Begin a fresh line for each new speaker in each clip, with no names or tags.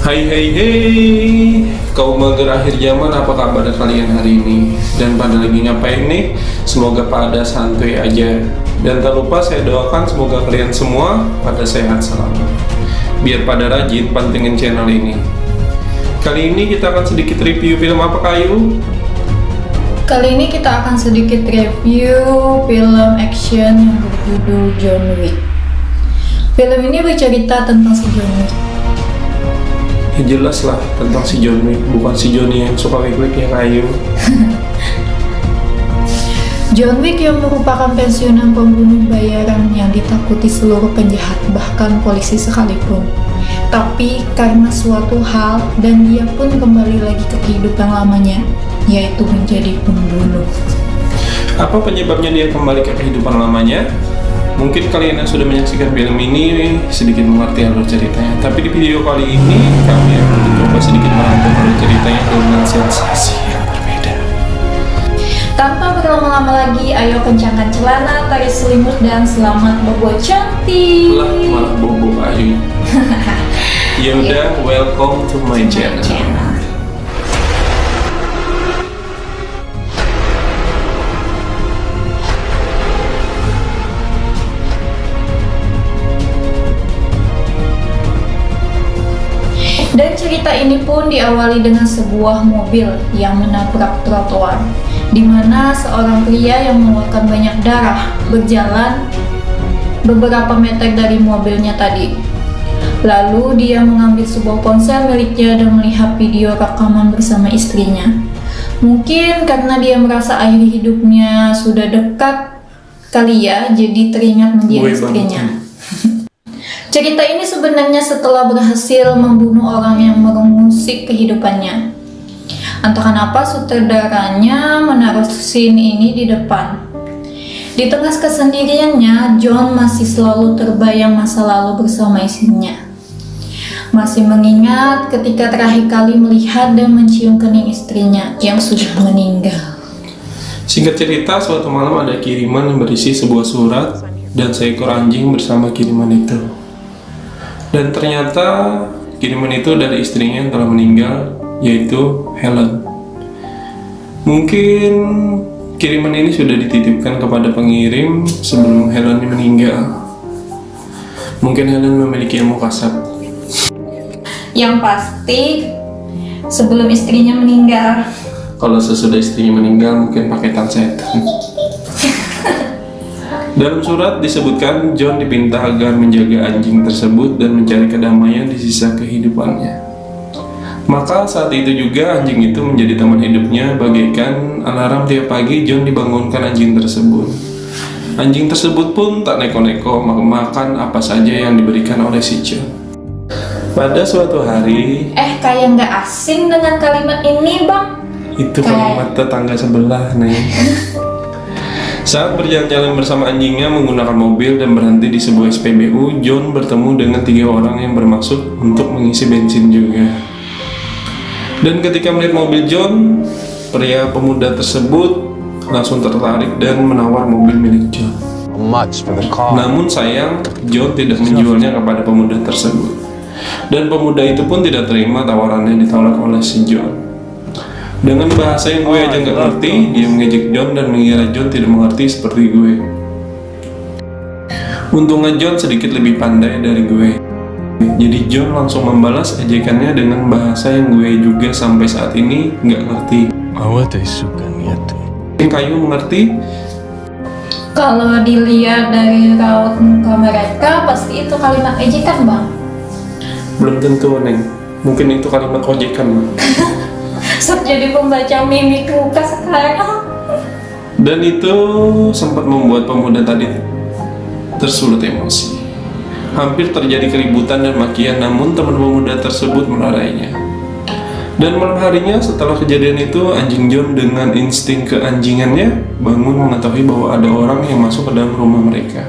Hai hai hai, kaum mager akhir zaman, apa kabar kalian hari ini? Dan pada lagi ngapain nih? Semoga pada santuy aja. Dan tak lupa saya doakan semoga kalian semua pada sehat selalu. Biar pada rajin pantengin channel ini. Kali ini kita akan sedikit review film apa, Kayu?
Kali ini kita akan sedikit review film action yang berjudul John Wick. Film ini bercerita tentang si John Wick.
Ya jelas lah tentang si John Wick, bukan si Johnny yang suka wik-wik ya, Kayu.
John Wick yang merupakan pensiunan pembunuh bayaran yang ditakuti seluruh penjahat, bahkan polisi sekalipun. Tapi karena suatu hal dan dia pun kembali lagi ke kehidupan lamanya, yaitu menjadi pembunuh.
Apa penyebabnya dia kembali ke kehidupan lamanya? Mungkin kalian yang sudah menyaksikan film ini sedikit mengerti alur ceritanya. Tapi di video kali ini kami akan mencoba sedikit merangkum alur ceritanya dengan sensasi yang berbeda.
Tanpa berlama-lama lagi, ayo kencangkan celana, tarik selimut, dan selamat bobo cantik.
Lah malah bobo ayu. Yaudah, welcome to my channel.
Dan cerita ini pun diawali dengan sebuah mobil yang menabrak trotoar, di mana seorang pria yang mengeluarkan banyak darah berjalan beberapa meter dari mobilnya tadi. Lalu dia mengambil sebuah ponsel miliknya dan melihat video rekaman bersama istrinya. Mungkin karena dia merasa akhir hidupnya sudah dekat kali ya, jadi teringat menjadi istrinya. Cerita ini sebenarnya setelah berhasil membunuh orang yang mengusik kehidupannya. Entah kenapa sutradaranya menaruh scene ini di depan. Di tengah kesendiriannya, John masih selalu terbayang masa lalu bersama istrinya. Masih mengingat ketika terakhir kali melihat dan mencium kening istrinya yang sudah meninggal.
Singkat cerita, suatu malam ada kiriman yang berisi sebuah surat dan seekor anjing bersama kiriman itu. Dan ternyata kiriman itu dari istrinya yang telah meninggal, yaitu Helen. Mungkin kiriman ini sudah dititipkan kepada pengirim sebelum Helen meninggal. Mungkin Helen memiliki ilmu kasab.
Yang pasti sebelum istrinya meninggal.
Kalau sesudah istrinya meninggal mungkin paketan setan. Dalam surat disebutkan John diminta agar menjaga anjing tersebut dan mencari kedamaian di sisa kehidupannya. Maka saat itu juga anjing itu menjadi teman hidupnya, bagaikan alarm tiap pagi John dibangunkan anjing tersebut. Anjing tersebut pun tak neko-neko makan apa saja yang diberikan oleh si John. Pada suatu hari,
Kayak nggak asing dengan kalimat ini, Bang.
itu kalimat tetangga sebelah nih. Saat berjalan-jalan bersama anjingnya menggunakan mobil dan berhenti di sebuah SPBU, John bertemu dengan 3 orang yang bermaksud untuk mengisi bensin juga. Dan ketika melihat mobil John, pria pemuda tersebut langsung tertarik dan menawar mobil milik John. Namun sayang, John tidak menjualnya kepada pemuda tersebut. Dan pemuda itu pun tidak terima tawarannya ditolak oleh si John. Dengan bahasa yang gue aja nggak ngerti, dia mengejek John dan mengira John tidak mengerti seperti gue. Untungnya John sedikit lebih pandai dari gue. Jadi John langsung membalas ejekannya dengan bahasa yang gue juga sampai saat ini nggak ngerti. Mungkin Kayu mengerti?
Kalau dilihat dari raut muka mereka, pasti itu kalimat ejekan, Bang.
Belum tentu, Neng. Mungkin itu kalimat ojekan, Bang.
Jadi pembaca mimik muka sekarang.
Dan itu sempat membuat pemuda tadi tersulut emosi. Hampir terjadi keributan dan makian, namun teman pemuda tersebut melarainya. Dan malam harinya setelah kejadian itu, anjing John dengan insting keanjingannya bangun mengetahui bahwa ada orang yang masuk ke dalam rumah mereka.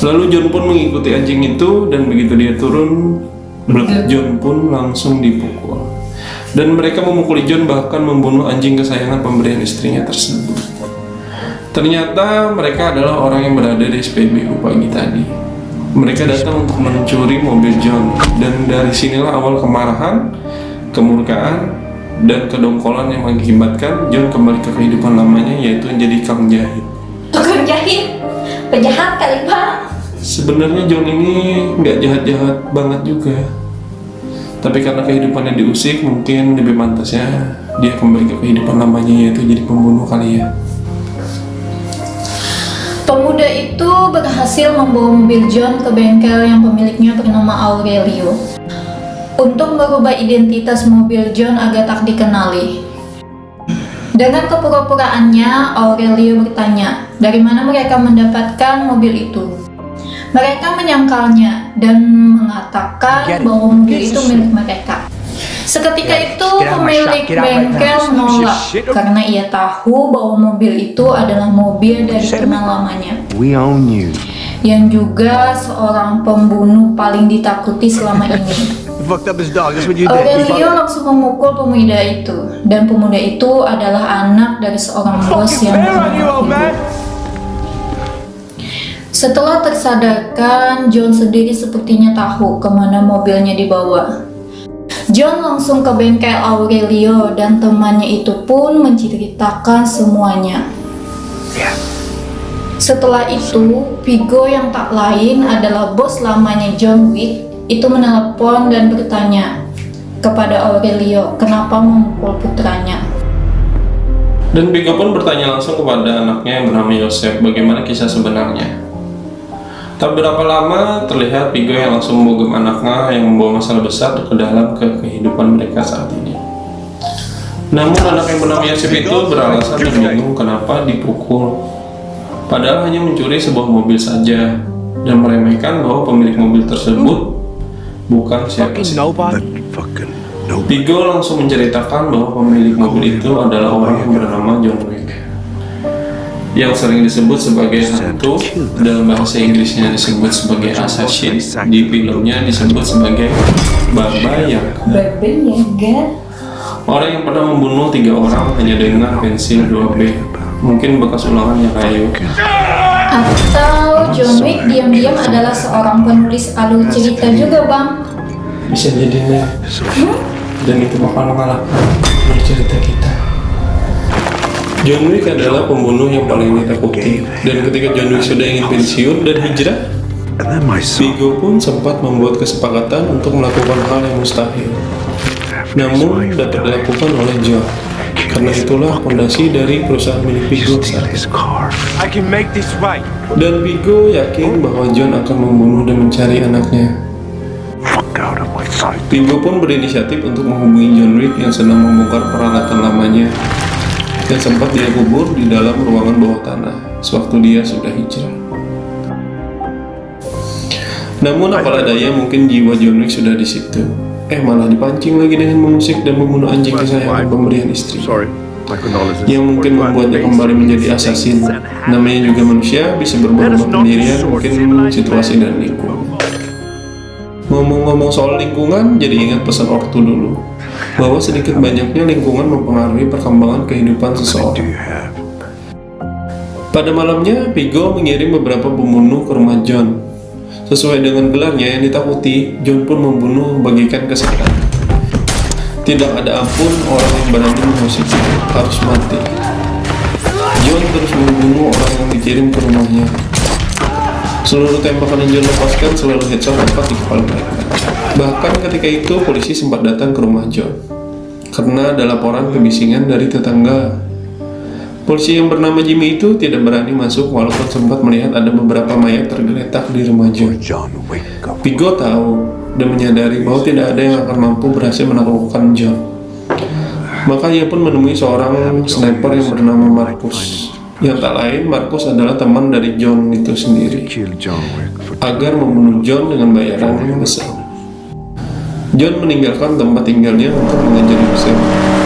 Lalu John pun mengikuti anjing itu, dan begitu dia turun, John pun langsung dipukul. Dan mereka memukuli John, bahkan membunuh anjing kesayangan pemberian istrinya tersebut. Ternyata mereka adalah orang yang berada di SPBU pagi tadi. Mereka datang untuk mencuri mobil John, dan dari sinilah awal kemarahan, kemurkaan, dan kedongkolan yang mengakibatkan John kembali ke kehidupan lamanya, yaitu menjadi tukang jahit.
Tukang jahit? Penjahat kali Pak.
Sebenarnya John ini nggak jahat-jahat banget juga, tapi karena kehidupannya diusik, mungkin lebih pantasnya dia kembali ke kehidupan lamanya, yaitu jadi pembunuh kali ya.
Pemuda itu berhasil membawa mobil John ke bengkel yang pemiliknya bernama Aurelio untuk merubah identitas mobil John agar tak dikenali. Dengan kepura-puraannya, Aurelio bertanya, dari mana mereka mendapatkan mobil itu. Mereka menyangkalnya dan mengatakan bahwa mobil itu milik mereka. Seketika itu pemilik bengkel menolak karena ia tahu bahwa mobil itu adalah mobil dari teman lamanya, yang juga seorang pembunuh paling ditakuti selama ini. Aurelio langsung memukul pemuda itu, dan pemuda itu adalah anak dari seorang bos yang bernama Vigo. Setelah tersadarkan, John sendiri sepertinya tahu kemana mobilnya dibawa. John langsung ke bengkel Aurelio dan temannya itu pun menceritakan semuanya. Setelah itu, Vigo yang tak lain adalah bos lamanya John Wick itu menelepon dan bertanya kepada Aurelio kenapa memukul putranya.
Dan Vigo pun bertanya langsung kepada anaknya yang bernama Joseph bagaimana kisah sebenarnya. Tak berapa lama terlihat Vigo yang langsung membogem anaknya yang membawa masalah besar ke dalam kehidupan mereka saat ini. Namun anak yang bernama Joseph itu beralasan dan bingung kenapa dipukul, padahal hanya mencuri sebuah mobil saja, dan meremehkan bahwa pemilik mobil tersebut bukan siapa-siapa. Vigo langsung menceritakan bahwa pemilik mobil itu adalah orang yang bernama John Wick, yang sering disebut sebagai hantu, dalam bahasa Inggrisnya disebut sebagai assassin, di filmnya disebut sebagai Baba Yaga. Orang yang pernah membunuh 3 orang hanya dengan pensil 2B, mungkin bekas ulangannya kayu.
Atau John Wick diam-diam adalah seorang penulis alur cerita juga, Bang.
Bisa jadi nih, dan itu bakal mengalahkan alur cerita kita. John Wick adalah pembunuh yang paling ditakuti, dan ketika John Wick sudah ingin pensiun dan hijrah, Vigo pun sempat membuat kesepakatan untuk melakukan hal yang mustahil, namun dapat dilakukan oleh John. Karena itulah fondasi dari perusahaan milik Vigo saat ini. Dan Vigo yakin bahwa John akan membunuh dan mencari anaknya. Vigo pun berinisiatif untuk menghubungi John Wick yang sedang membongkar peralatan lamanya, dan sempat dia kubur di dalam ruangan bawah tanah sewaktu dia sudah hijrah. Namun apalah daya, mungkin jiwa John Wick sudah di situ. Malah dipancing lagi dengan mengusik dan membunuh anjing kesayangan pemberian istri, yang mungkin membuatnya kembali menjadi assassin. Namanya juga manusia, bisa berubah pendirian, mungkin situasi dan lingkungan. Ngomong-ngomong soal lingkungan, jadi ingat pesan ortu dulu, bahwa sedikit banyaknya lingkungan mempengaruhi perkembangan kehidupan seseorang. Pada malamnya, Vigo mengirim beberapa pembunuh ke rumah John. Sesuai dengan gelarnya yang ditakuti, John pun membunuh bagikan kesekian. Tidak ada ampun orang yang berani mengusik, harus mati. John terus membunuh orang yang dikirim ke rumahnya. Seluruh tembakan yang John lepaskan selalu headshot tepat di kepala mereka. Bahkan ketika itu polisi sempat datang ke rumah John karena ada laporan kebisingan dari tetangga. Polisi yang bernama Jimmy itu tidak berani masuk walaupun sempat melihat ada beberapa mayat tergeletak di rumah John. Vigo tahu dan menyadari bahwa tidak ada yang akan mampu berhasil menaklukkan John. Maka ia pun menemui seorang sniper yang bernama Marcus. Yang tak lain, Marcus adalah teman dari John itu sendiri, agar membunuh John dengan bayaran yang besar. John meninggalkan tempat tinggalnya untuk mengejar Joseph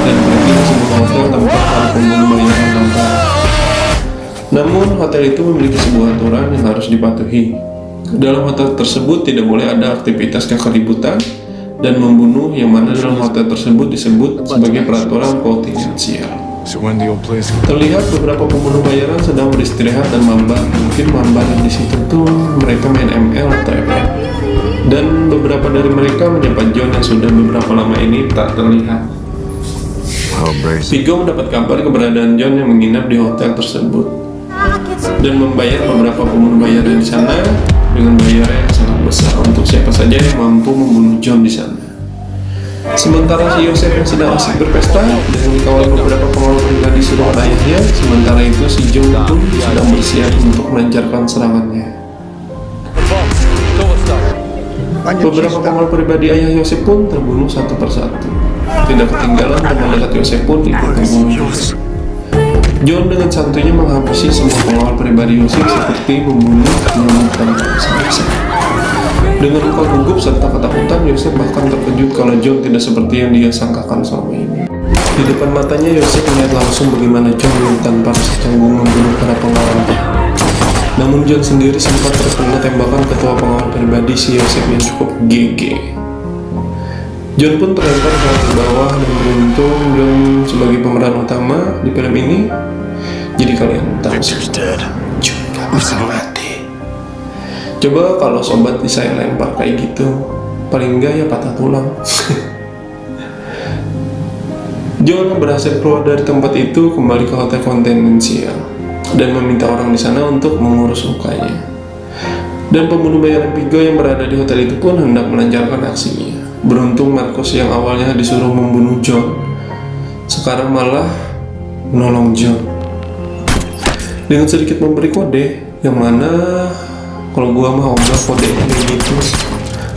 dan pergi ke sebuah hotel tempat para pembunuh bayaran lengkap. Namun hotel itu memiliki sebuah aturan yang harus dipatuhi. Dalam hotel tersebut tidak boleh ada aktivitas kekeributan dan membunuh, yang mana dalam hotel tersebut disebut sebagai peraturan konfidensial.
So when the old place?
Terlihat beberapa pembunuh bayaran sedang beristirahat dan mabar. Mungkin mabar di situ tuh mereka main ML atau FF. Dan beberapa dari mereka menyapa John yang sudah beberapa lama ini tak terlihat.
How embracing.
Vigo mendapat kabar keberadaan John yang menginap di hotel tersebut dan membayar beberapa pembunuh bayaran di sana dengan bayaran yang sangat besar untuk siapa saja yang mampu membunuh John di sana. Sementara si Yosef yang sedang asik berpesta dengan dikawal beberapa pengawal pribadi suruhan ayahnya, sementara itu si John pun sedang bersiap untuk melancarkan serangannya. Beberapa pengawal pribadi ayah Yosef pun terbunuh satu persatu. Tidak ketinggalan teman dekat Yosef pun ikut terbunuh. John dengan santuinya menghapusi semua pengawal pribadi Yosef seperti membunuh menemukan bersama-sama. Dengan luka gugup serta ketakutan, Yosef bahkan terkejut kalau John tidak seperti yang dia sangkakan selama ini. Di depan matanya, Yosef melihat langsung bagaimana John tanpa rasa canggung membunuh para pengawalnya. Namun John sendiri sempat terkena tembakan ketua pengawal pribadi si Yosef yang cukup GG. John pun terlempar ke bawah dan beruntung John sebagai pemeran utama di film ini. Jadi kalian tahu John gak bakal mati. Coba kalau sobat saya lempar kayak gitu, paling enggak ya patah tulang. John berhasil keluar dari tempat itu, kembali ke hotel Continental dan meminta orang di sana untuk mengurus lukanya. Dan pembunuh bayaran Vigo yang berada di hotel itu pun hendak melancarkan aksinya. Beruntung Marcus yang awalnya disuruh membunuh John, sekarang malah menolong John dengan sedikit memberi kode, yang mana kalau gua mah obrak kode kayak gitu,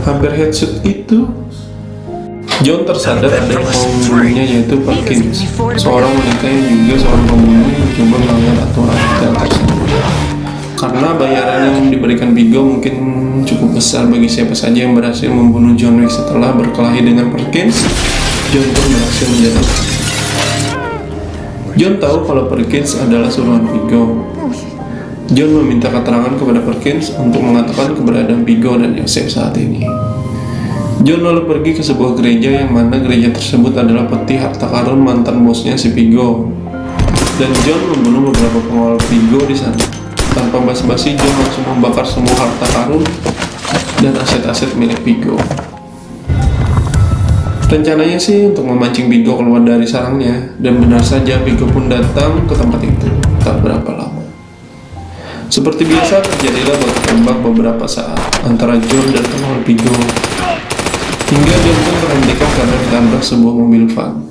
hampir headshot itu. John tersadar ada yang mau membunuhnya, yaitu Perkins, seorang wanita yang juga seorang pembunuh yang mencoba melanggar aturan hotel tersebut. Karena bayaran yang diberikan Vigo mungkin cukup besar bagi siapa saja yang berhasil membunuh John Wick setelah berkelahi dengan Perkins, John pun berhasil menjatuhkan. John tahu kalau Perkins adalah suruhan Vigo. John meminta keterangan kepada Perkins untuk mengatakan keberadaan Vigo dan Yosef saat ini. John lalu pergi ke sebuah gereja yang mana gereja tersebut adalah peti harta karun mantan bosnya si Vigo. Dan John membunuh beberapa pengawal Vigo di sana. Tanpa basa-basi, John langsung membakar semua harta karun dan aset-aset milik Vigo. Rencananya sih untuk memancing Vigo keluar dari sarangnya, dan benar saja Vigo pun datang ke tempat itu tak berapa lama. Seperti biasa terjadilah baku tembak beberapa saat antara John dan pengawal Vigo, hingga John pun terhentikan karena ditabrak sebuah mobil van.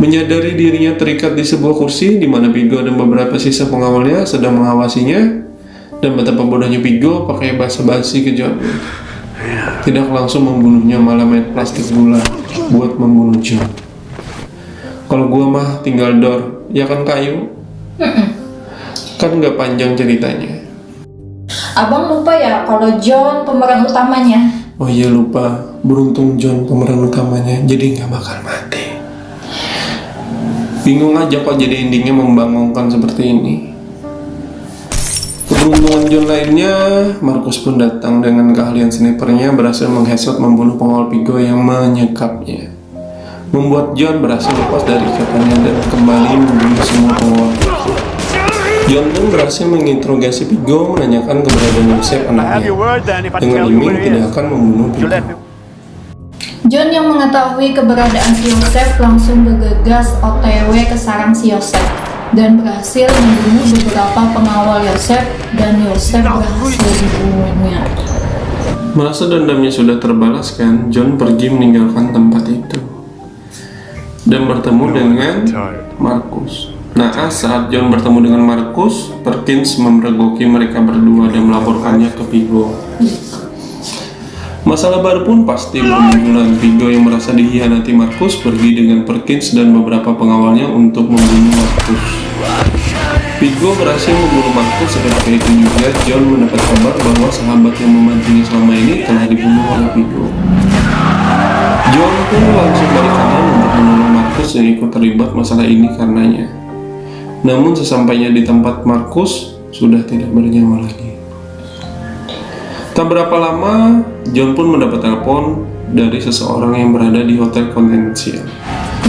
Menyadari dirinya terikat di sebuah kursi di mana Vigo dan beberapa sisa pengawalnya sedang mengawasinya, dan betapa bodohnya Vigo pakai basa-basi ke John. Tidak langsung membunuhnya, malah main plastik gula buat membunuh John. Kalau gua mah tinggal door, ya kan kayu? Kan nggak panjang ceritanya.
Abang lupa ya kalau John pemeran utamanya.
Oh iya lupa, beruntung John pemeran utamanya, jadi nggak bakal mati. Bingung aja kok jadi endingnya membangunkan seperti ini. Keberuntungan John lainnya, Marcus pun datang dengan keahlian snipernya, berhasil mengheadshot membunuh pengawal Vigo yang menyekapnya. Membuat John berhasil lepas dari ikatannya dan kembali membunuh semua pengawal. John pun berhasil menginterogasi Vigo, menanyakan keberadaan Yosef anaknya, dengan iming tidak akan membunuh Vigo.
John yang mengetahui keberadaan si Yosef langsung bergegas OTW ke sarang si Yosef dan berhasil membunuh beberapa pengawal Yosef, dan Yosef berhasil dibunuhnya.
Merasa dendamnya sudah terbalaskan, John pergi meninggalkan tempat itu dan bertemu dengan Marcus. Naas saat John bertemu dengan Marcus, Perkins memergoki mereka berdua dan melaporkannya ke Vigo. Masalah baru pun pasti bermunculan. Vigo yang merasa dihianati Marcus pergi dengan Perkins dan beberapa pengawalnya untuk membunuh Marcus. Vigo berhasil membunuh Marcus, seketika itu juga John mendapat kabar bahwa sahabat yang membantunya selama ini telah dibunuh oleh Vigo. John pun langsung balik kanan untuk menolong Marcus yang ikut terlibat masalah ini karenanya. Namun sesampainya di tempat, Marcus sudah tidak bernyawa lagi. Tak berapa lama, John pun mendapat telepon dari seseorang yang berada di Hotel Continental.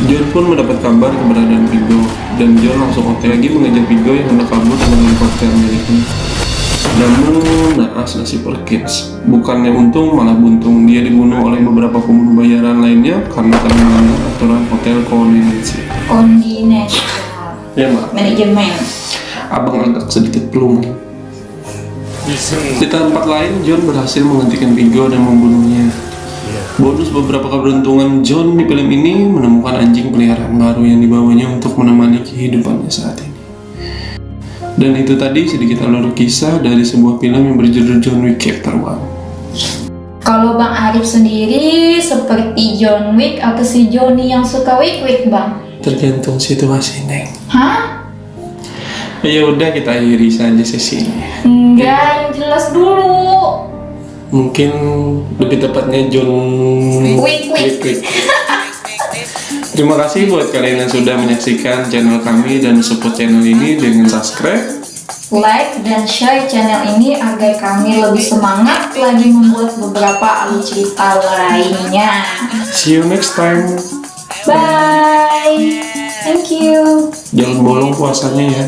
John pun mendapat kabar keberadaan Vigo, dan John langsung otak lagi mengejar Vigo yang hendak kabur dengan helikopter miliknya. Namun, naas nasib Perkins. Bukannya untung, malah buntung. Dia dibunuh oleh beberapa pembunuh bayaran lainnya karena telah melanggar aturan hotel koordinasi.
Koordinasi.
Ya, Mbak.
Manajemen.
Abang agak sedikit pelum. Di tempat lain, John berhasil menghentikan Vigo dan membunuhnya. Bonus beberapa keberuntungan John di film ini menemukan anjing peliharaan baru yang dibawanya untuk menemani kehidupannya saat ini. Dan itu tadi sedikit alur kisah dari sebuah film yang berjudul John Wick Chapter 1.
Kalau Bang Arif sendiri seperti John Wick atau si Johnny yang suka Wick Bang?
Tergantung situasi, Neng.
Hah?
Ya udah, kita akhiri saja sesi ini.
Enggak, yang jelas dulu.
Mungkin lebih tepatnya John
Wick.
Terima kasih buat kalian yang sudah menyaksikan channel kami dan support channel ini dengan subscribe,
Like dan share channel ini agar kami lebih semangat lagi membuat beberapa alur cerita lainnya.
See you next time.
Bye. Thank you.
Jangan bolong puasanya ya.